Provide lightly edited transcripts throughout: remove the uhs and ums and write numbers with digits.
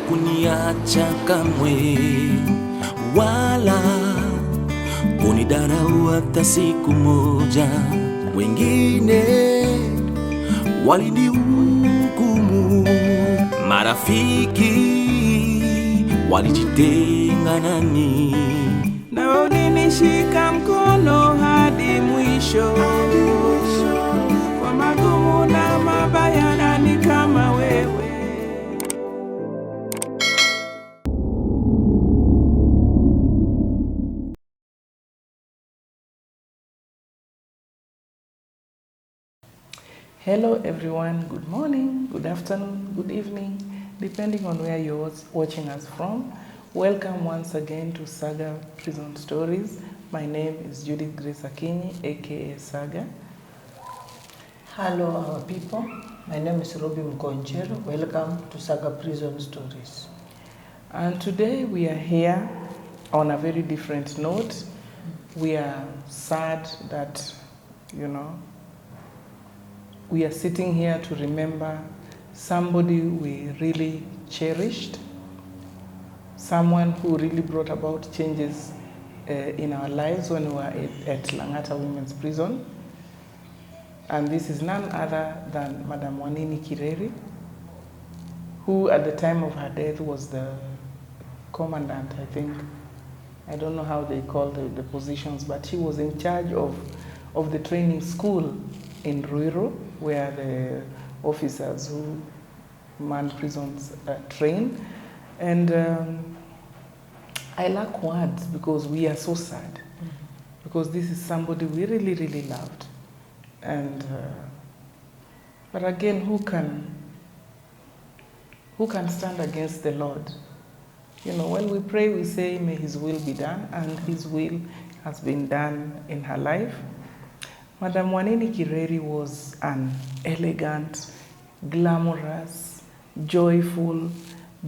kuniacha kamwe, wala kunidharau hata siku moja. Wengine walinihukumu, marafiki walijitenga nami, na ulinishika mkono hadi mwisho. Kwa magumu na mabaya nani kama wewe? Hello everyone, good morning, good afternoon, good evening, depending on where you're watching us from. Welcome once again to Saga Prison Stories. My name is Judith Grace Akinyi, aka Saga. Hello our people, my name is Robi Mkonjero. Welcome to Saga Prison Stories. And today we are here on a very different note. We are sad that, we are sitting here to remember somebody we really cherished, someone who really brought about changes in our lives when we were at Langata Women's Prison. And this is none other than Madam Wanini Kireri, who at the time of her death was the commandant, I think. I don't know how they call the positions, but she was in charge of the training school in Ruiru, where the officers who man prisons train. And I lack words because we are so sad, because this is somebody we really, really loved. And but again, who can stand against the Lord? When we pray, we say, may His will be done, and His will has been done in her life. Madam Wanini Kireri was an elegant, glamorous, joyful,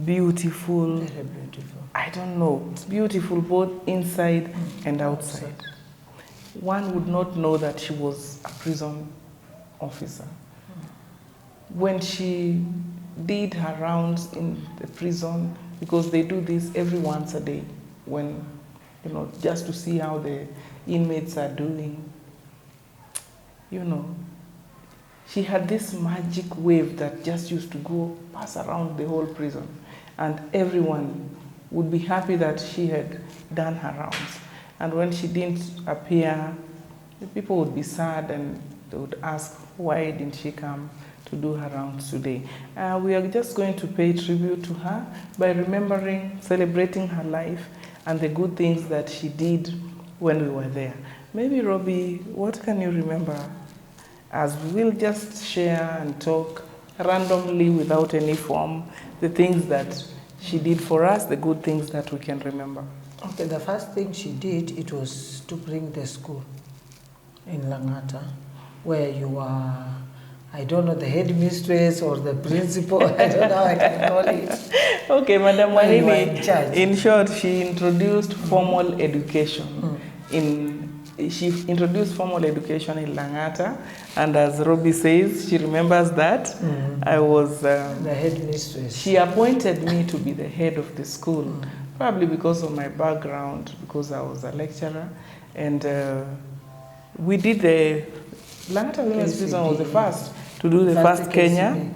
beautiful. Very beautiful. I don't know, beautiful both inside and outside. One would not know that she was a prison officer. When she did her rounds in the prison, because they do this every once a day, when, just to see how the inmates are doing, she had this magic wave that just used to pass around the whole prison, and everyone would be happy that she had done her rounds. And when she didn't appear, the people would be sad and they would ask, why didn't she come to do her rounds today? We are just going to pay tribute to her by celebrating her life and the good things that she did when we were there. Maybe, Robbie, what can you remember? As we'll just share and talk randomly without any form, the things that she did for us, the good things that we can remember. Okay, the first thing she did, it was to bring the school in Langata, where you are, I don't know, the headmistress or the principal, I don't know how I can call it. Okay, Madam Wanini, in short, she introduced formal education. She introduced formal education in Langata, and as Robbie says, she remembers that I was the headmistress. She appointed me to be the head of the school, probably because of my background, because I was a lecturer, and we did the Langata Women's Prison was the first to do the first Kenya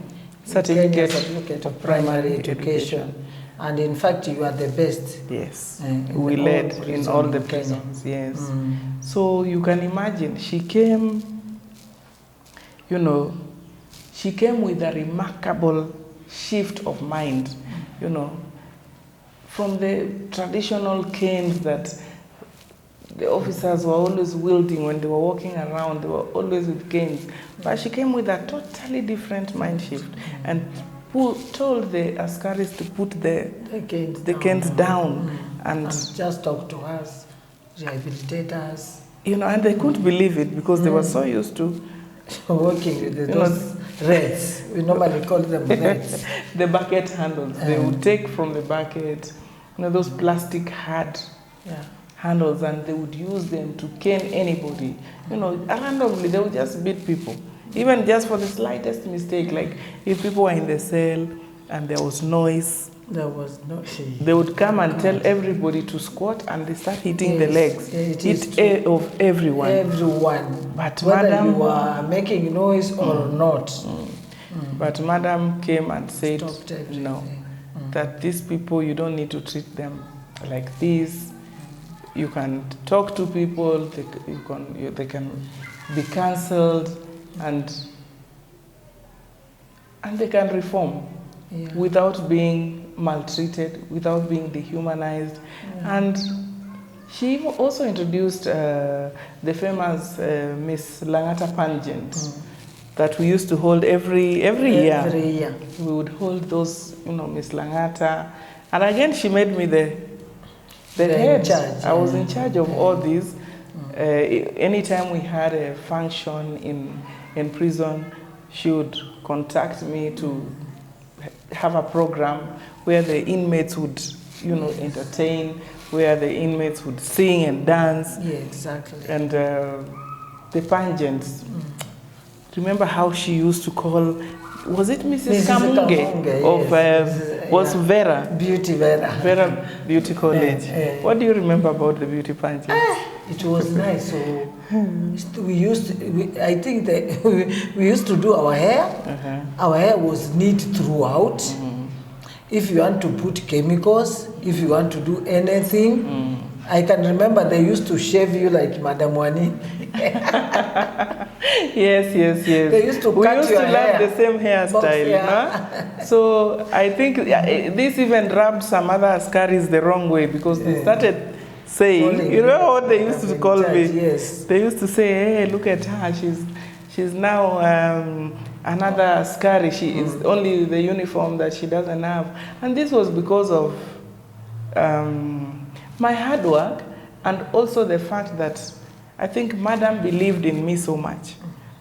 certificate of primary education. And in fact, you are the best. Yes, we led in all the prisons, yes. So you can imagine, she came, she came with a remarkable shift of mind, from the traditional canes that the officers were always wielding when they were walking around, they were always with canes. But she came with a totally different mind shift and told the askaris to put the canes down and just talk to us, rehabilitate us. And they couldn't believe it because they were so used to working with those reds. We normally call them reds. The bucket handles. They would take from the bucket, those plastic hard handles, and they would use them to cane anybody. Randomly, they would just beat people. Even just for the slightest mistake, like if people were in the cell and there was noise, There was no shade. They would come and tell everybody to squat, and they start hitting the Yes, legs. it Of everyone. Everyone. But whether Madam, you are making noise or not. But Madam came and said, no, that these people, you don't need to treat them like this. You can talk to people, they can be cancelled, and they can reform without being maltreated, without being dehumanized. And she also introduced the famous Miss Langata pageant that we used to hold every year. Every year. We would hold those, Miss Langata. And again, she made me the head. Charge, I was in charge of all these. Anytime we had a function in prison, she would contact me to have a program where the inmates would, entertain, where the inmates would sing and dance. Yeah, exactly. And the pageants. Remember how she used to call, was it Mrs. Kamunge of yes. Vera? Beauty Vera. Vera Beauty College. What do you remember about the beauty pageant? It was nice. So I think that we used to do our hair. Our hair was neat throughout. If you want to put chemicals, if you want to do anything, I can remember they used to shave you like Madam Wanini. Yes. They used to cut your hair. We used to love the same hairstyle. Huh? So I think this even rubbed some other askaris the wrong way, because they started saying, you know what they used to call me? Yes. They used to say, hey, look at her, she's now another askari. She is only the uniform that she doesn't have. And this was because of my hard work, and also the fact that I think Madam believed in me so much,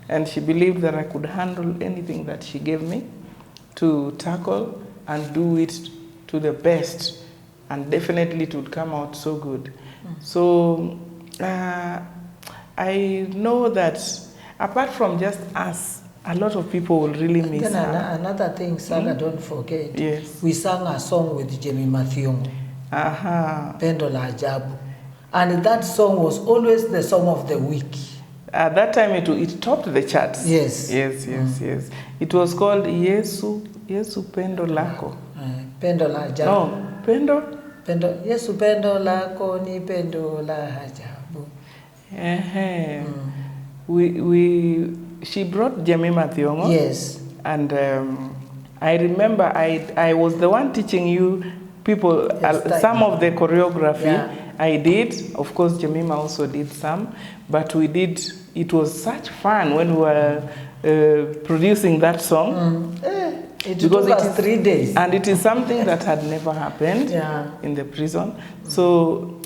and she believed that I could handle anything that she gave me to tackle and do it to the best, and definitely it would come out so good. So I know that apart from just us, a lot of people will really miss her. Another thing, Saga, don't forget. Yes. We sang a song with Jemima Thiongo. Pendo la Ajabu. And that song was always the song of the week. At that time, it topped the charts. Yes. Yes. It was called Yesu Pendo Lako. Pendo la Ajabu. No, Pendo? Yesu Pendo Lako ni Pendo la Ajabu. She brought Jemima Thiongo. Yes. And I remember I was the one teaching you people some of the choreography. Yeah. I did. Of course, Jemima also did some. But we did. It was such fun when we were producing that song. It took us 3 days. And it is something that had never happened in the prison. So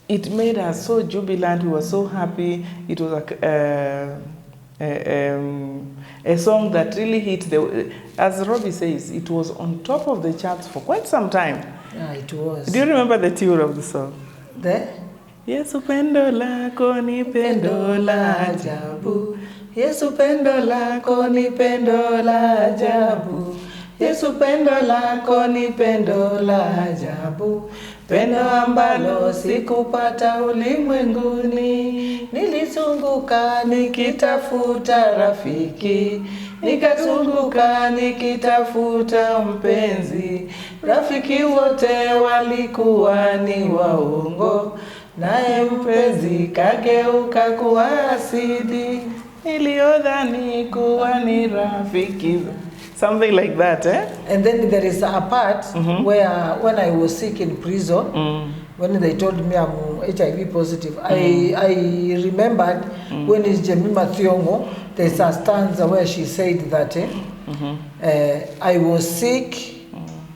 it made us so jubilant. We were so happy. It was a song that really hit as Robbie says, it was on top of the charts for quite some time. Yeah, it was. Do you remember the tune of the song? Yesu pendo lako ni pendo la ajabu. Yesu pendo lako ni pendo la ajabu. Yesu pendo lako ni pendo la ajabu. Pendo ambalo sikupata ulimwenguni. Nilizunguka nikitafuta rafiki. Nikazunguka nikitafuta mpenzi. Rafiki wote walikuwa ni waongo. Naye mpenzi kageuka kuwa asidi. Niliodhani kuwa ni rafiki. Something like that, eh? And then there is a part where when I was sick in prison, when they told me I'm HIV positive, I remembered when it's Jemima Thiongo, there's a stanza where she said that I was sick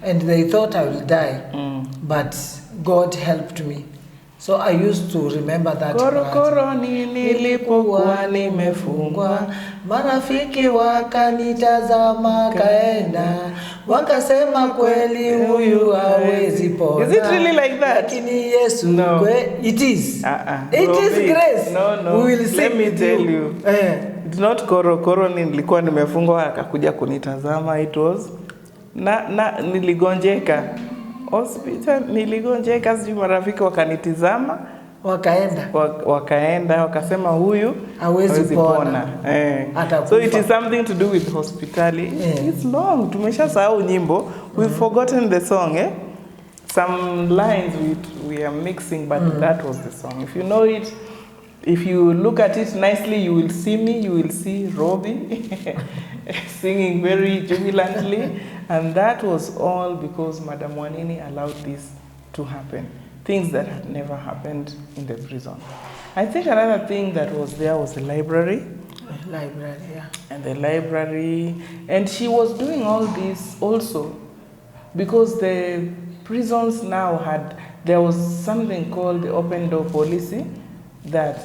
and they thought I will die, but God helped me. So I used to remember that. Korokoroni nilipokuwa nimefungwa, marafiki wakanitazama kaenda, wakasema kweli huyu hawezi pona. Is it really like that? Lakini Yesu, no. It is. It Robbie, is grace. No. We will Let me tell you. It's not korokoroni nilikuwa nimefungwa akakuja kunitazama. It was niligonjeka hospital, niligonjeka, sijui marafiki wakanitizama, wakaenda wakasema huyu hawezi pona. So it is something to do with hospitality. It's long, tumeshasahau nyimbo, we've forgotten the song. Some lines we are mixing, but that was the song. If you know it, if you look at it nicely, you will see me, you will see Robbie singing very jubilantly. And that was all because Madam Wanini allowed this to happen. Things that had never happened in the prison. I think another thing that was there was the library. Library, yeah. And the library. And she was doing all this also because the prisons now there was something called the open door policy that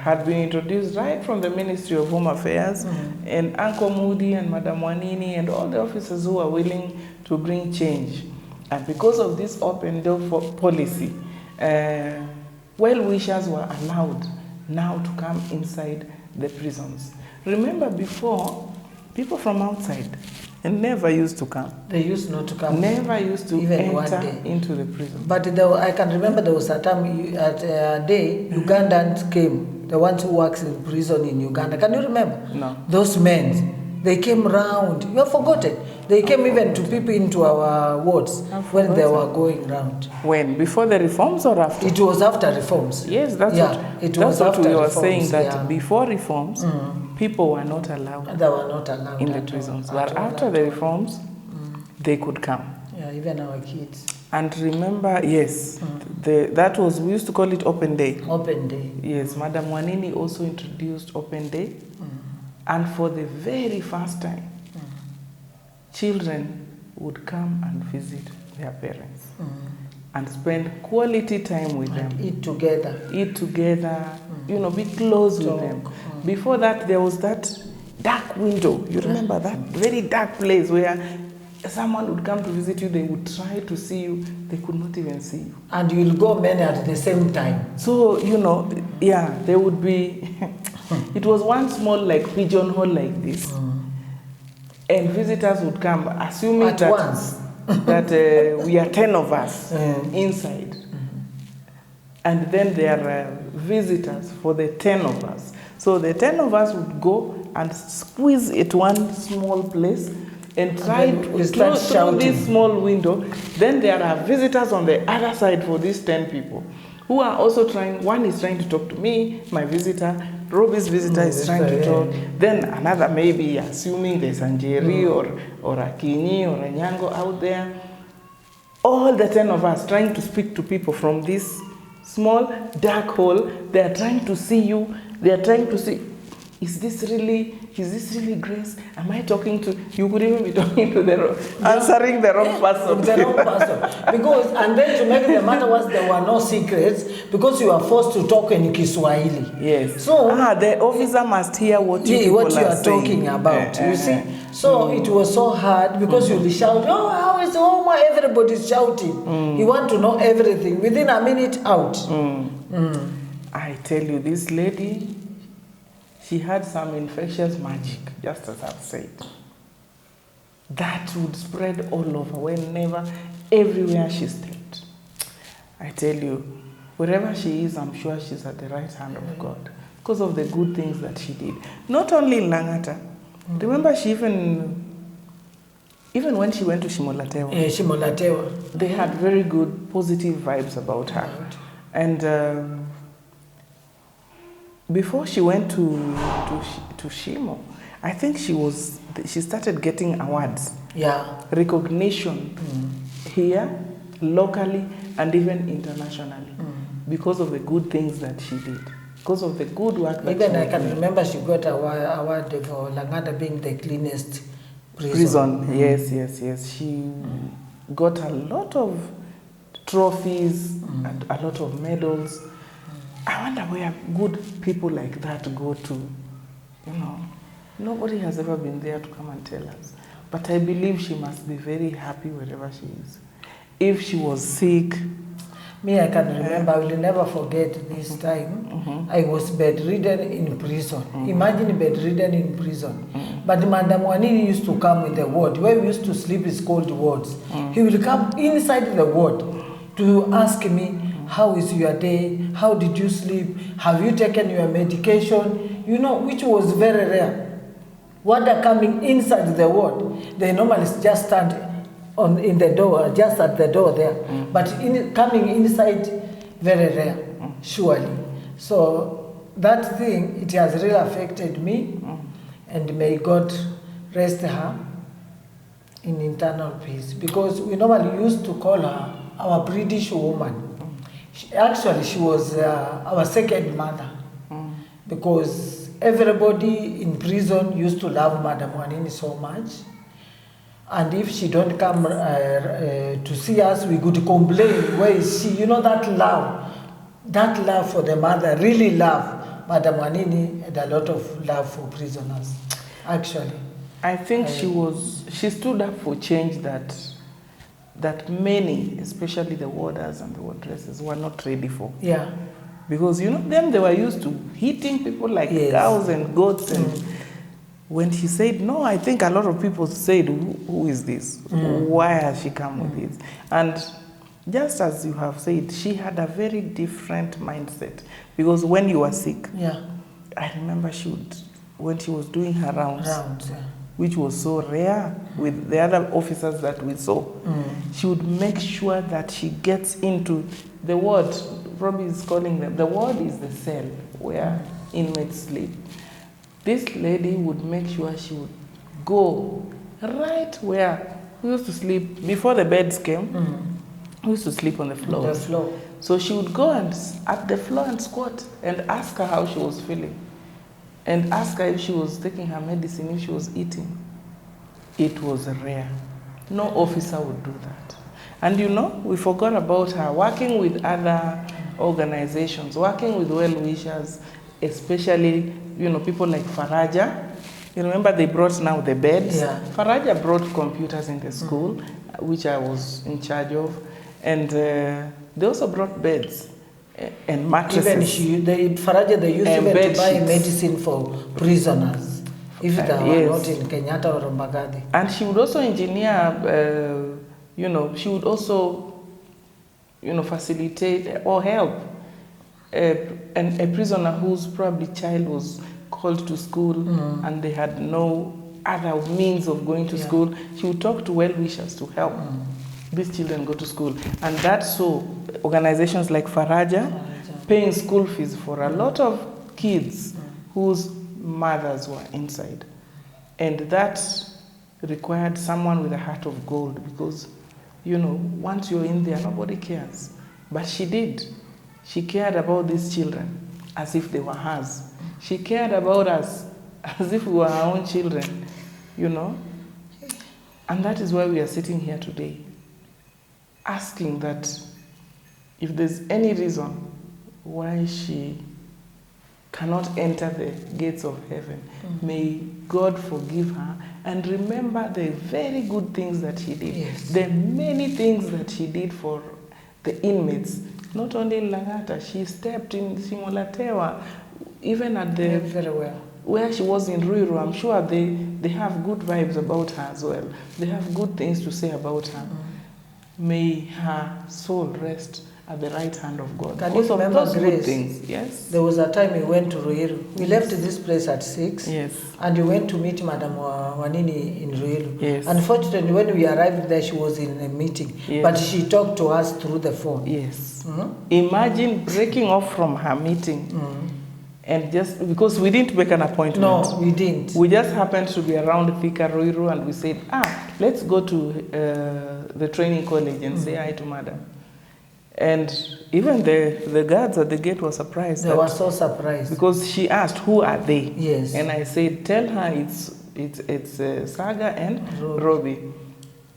had been introduced right from the Ministry of Home Affairs, and Uncle Moody and Madam Wanini and all the officers who are willing to bring change. And because of this open door policy, well-wishers were allowed now to come inside the prisons. Remember before, people from outside never used to come. They used not to come. Never used to even enter into the prison. But I can remember there was a time, at a day, Ugandans came, the ones who works in prison in Uganda. Can you remember? No. Those men, they came round. You have forgotten. They came even to peep into our wards when they were going round. When? Before the reforms or after? It was after reforms. Yes, that's what we were saying, that before reforms, people were not allowed. They were not allowed in the prisons. But after the reforms, they could come. Yeah, even our kids. And remember, yes, that was, we used to call it open day. Open day. Yes, Madam Wanini also introduced open day. And for the very first time, children would come and visit their parents and spend quality time with them. Eat together. Eat together, you know, be close with them. Before that, there was that dark window. You remember that very dark place where someone would come to visit you, they would try to see you, they could not even see you. And you will go many at the same time. So, you know, yeah, there would be, it was one small like pigeonhole like this. And visitors would come, assuming at once. that we are 10 of us inside. And then there are visitors for the 10 of us. So the 10 of us would go and squeeze at one small place and try to through this small window. Then there are visitors on the other side for these 10 people who are also trying. One is trying to talk to me, my visitor. Robbie's visitor is trying to talk. Then another maybe assuming there's Anjeri or Akinyi or a Nyango out there. All the 10 of us trying to speak to people from this small dark hole. They are trying to see you. They are trying to see, is this really Grace? Am I talking to, you could even be talking to answering the wrong person. The wrong person. Because, and then to make the matter worse, there were no secrets because you are forced to talk in Kiswahili. Yes. So the officer must hear what you are talking about. You see? So it was so hard because you will shout, oh, how is home? Everybody's shouting. You want to know everything. Within a minute, out. I tell you, this lady, she had some infectious magic, just as I've said, that would spread all over, whenever, everywhere she stepped. I tell you, wherever she is, I'm sure she's at the right hand of God because of the good things that she did. Not only in Langata. Remember, she even when she went to Shimolatewa, they had very good, positive vibes about her. And before she went to Shimo, I think she started getting awards. Yeah. Recognition here, locally, and even internationally because of the good things that she did. Because of the good work that even I can remember she got an award for Langata being the cleanest prison. Yes. She got a lot of trophies and a lot of medals. I wonder where good people like that go to. You know, nobody has ever been there to come and tell us. But I believe she must be very happy wherever she is. If she was sick, Me, I can remember, I will never forget this time. I was bedridden in prison. Imagine bedridden in prison. But Madam Wanini used to come with the ward. Where we used to sleep is called wards. He will come inside the ward to ask me, how is your day? How did you sleep? Have you taken your medication? You know, which was very rare. Warder coming inside the ward, they normally just stand in the door, just at the door there. But coming inside, very rare, surely. So that thing, it has really affected me, and may God rest her in eternal peace. Because we normally used to call her our British woman. Actually, she was our second mother, because everybody in prison used to love Madam Wanini so much. And if she don't come to see us, we could complain, where is she? You know, that love for the mother, really love. Madam Wanini had a lot of love for prisoners, actually. I think she stood up for change that many, especially the warders and the wardresses, were not ready for. Yeah. Because, you know, them, they were used to hitting people like cows and goats. And when she said, no, I think a lot of people said, who is this? Why has she come with this? And just as you have said, she had a very different mindset. Because when you were sick, I remember when she was doing her rounds, which was so rare with the other officers that we saw, she would make sure that she gets into the ward. Robbie is calling them. The ward is the cell where inmates sleep. This lady would make sure she would go right where we used to sleep. Before the beds came, we used to sleep on the floor. So she would go at the floor and squat and ask her how she was feeling. And ask her if she was taking her medicine, if she was eating. It was rare. No officer would do that. And you know, we forgot about her working with other organizations, working with well-wishers, especially, you know, people like Faraja. You remember they brought now the beds? Faraja brought computers in the school, which I was in charge of. And they also brought beds and mattresses. Even Faraja, they used even to buy medicine for prisoners, if they were not in Kenyatta or Mbagathi. And she would also engineer, you know, she would also, you know, facilitate or help a prisoner whose probably child was called to school and they had no other means of going to school. She would talk to well-wishers to help these children go to school. And that's so organizations like Faraja paying school fees for a lot of kids whose mothers were inside. And that required someone with a heart of gold, because, you know, once you're in there, nobody cares. But she did. She cared about these children as if they were hers. She cared about us as if we were her own children, you know. And that is why we are sitting here today, asking that if there's any reason why she cannot enter the gates of heaven, may God forgive her and remember the very good things that she did. The many things that she did for the inmates. Not only in Langata, she stepped in Simulatewa, even at the where she was in Ruiru. I'm sure they have good vibes about her as well. They have good things to say about her. May her soul rest at the right hand of God. Can you remember those Grace? Good things? Yes. There was a time we went to Ruiru. We left this place at 6. Yes. And we went to meet Madam Wanini in Ruiru. Yes. Unfortunately, when we arrived there, she was in a meeting. Yes. But she talked to us through the phone. Yes. Imagine breaking off from her meeting. And just because we didn't make an appointment. No, we didn't. We just happened to be around Thika Ruiru, and we said, let's go to the training college and say hi to Madam. And even the guards at the gate were surprised. They were so surprised. Because she asked, who are they? Yes. And I said, tell her it's Saga and Robbie.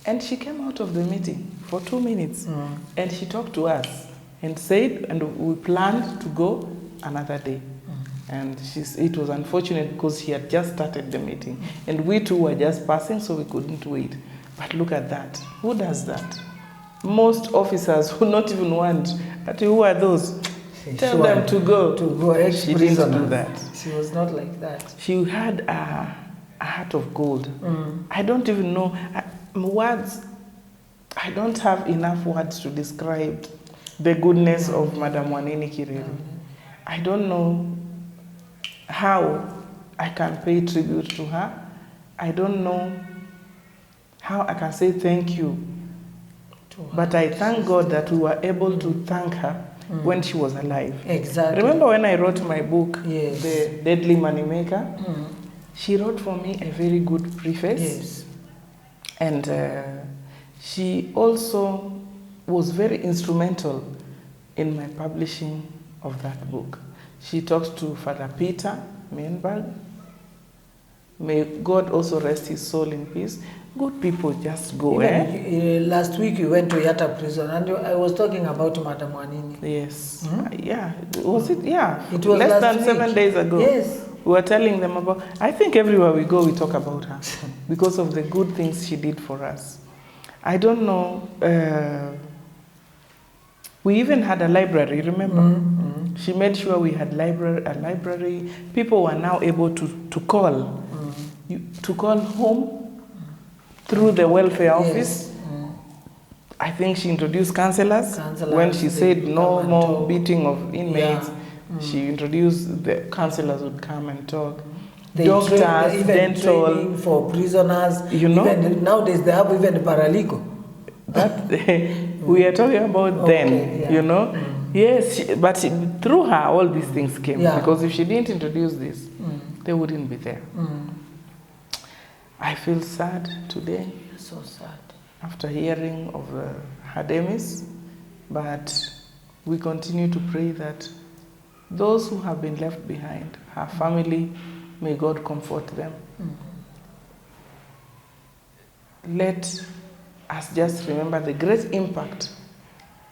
And she came out of the meeting for 2 minutes. And she talked to us and said, and we planned to go another day. And it was unfortunate because she had just started the meeting. And we too were just passing, so we couldn't wait. But look at that. Who does that? most officers would not even want. But who are those? Tell them to go. She didn't do that. She was not like that. She had a heart of gold. I don't even know words. I don't have enough words to describe the goodness of Madam Wanini Kireri. I don't know how I can pay tribute to her. I don't know how I can say thank you. But I thank God that we were able to thank her when she was alive. Exactly. Remember when I wrote my book, Yes. The Deadly Moneymaker? She wrote for me a very good preface. Yes. And she also was very instrumental in my publishing of that book. She talked to Father Peter Mainberg. May God also rest his soul in peace. Good people just go. Last week you went to Yatta prison and I was talking about Madam Wanini. Yes. Yeah. Was it? Yeah. It was less than week. 7 days ago. Yes. We were telling them about, I think everywhere we go we talk about her because of the good things she did for us. I don't know, we even had a library, remember? She made sure we had a library. People were now able to call, to call home through the welfare office. I think she introduced counselors when she said no more beating of inmates. She introduced the counselors would come and talk. Doctors, dental, for prisoners. You know, even nowadays they have even paralegal. That we are talking about then. You know, yes, but through her all these things came because if she didn't introduce this, they wouldn't be there. I feel sad today. So sad after hearing of her demise, but we continue to pray that those who have been left behind, her family, may God comfort them. Let us just remember the great impact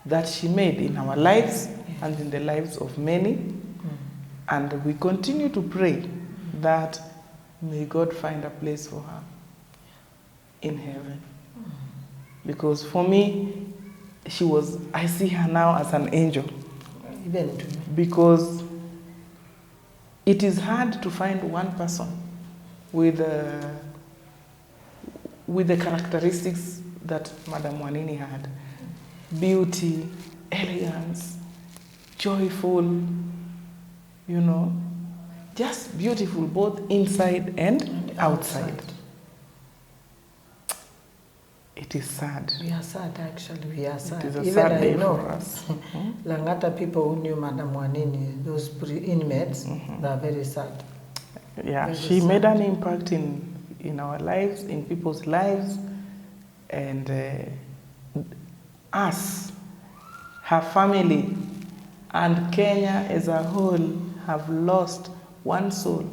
that she made in our lives and in the lives of many. And we continue to pray that may God find a place for her in heaven. Because for me, I see her now as an angel. Even to me. Because it is hard to find one person with the characteristics that Madam Wanini had. Beauty, elegance, joyful, you know, just beautiful both inside and outside. It is sad. We are sad, actually. We are sad. It is a Even sad day I know, for us. Langata people who knew Madam Wanini, those inmates, they are very sad. Yeah, Very she sad. made an impact in our lives, in people's lives, and us, her family, and Kenya as a whole have lost one soul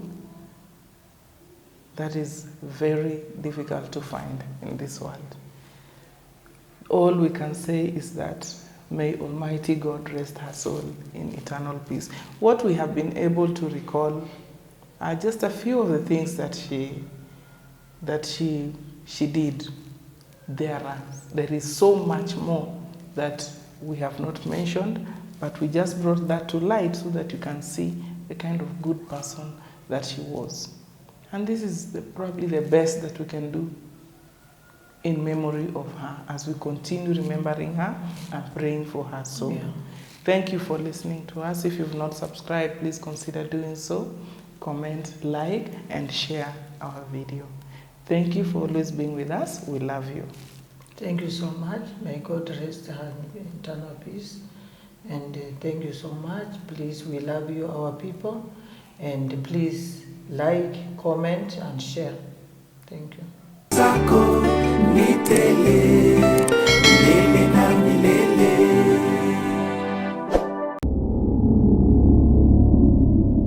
that is very difficult to find in this world. All we can say is that may Almighty God rest her soul in eternal peace. What we have been able to recall are just a few of the things that she did. There is so much more that we have not mentioned, but we just brought that to light so that you can see the kind of good person that she was. And this is probably the best that we can do in memory of her as we continue remembering her and praying for her soul. Yeah. Thank you for listening to us. If you've not subscribed, please consider doing so. Comment, like, and share our video. Thank you for always being with us. We love you. Thank you so much. May God rest her in eternal peace. And thank you so much. Please, we love you, our people. And please like, comment, and share. Thank you.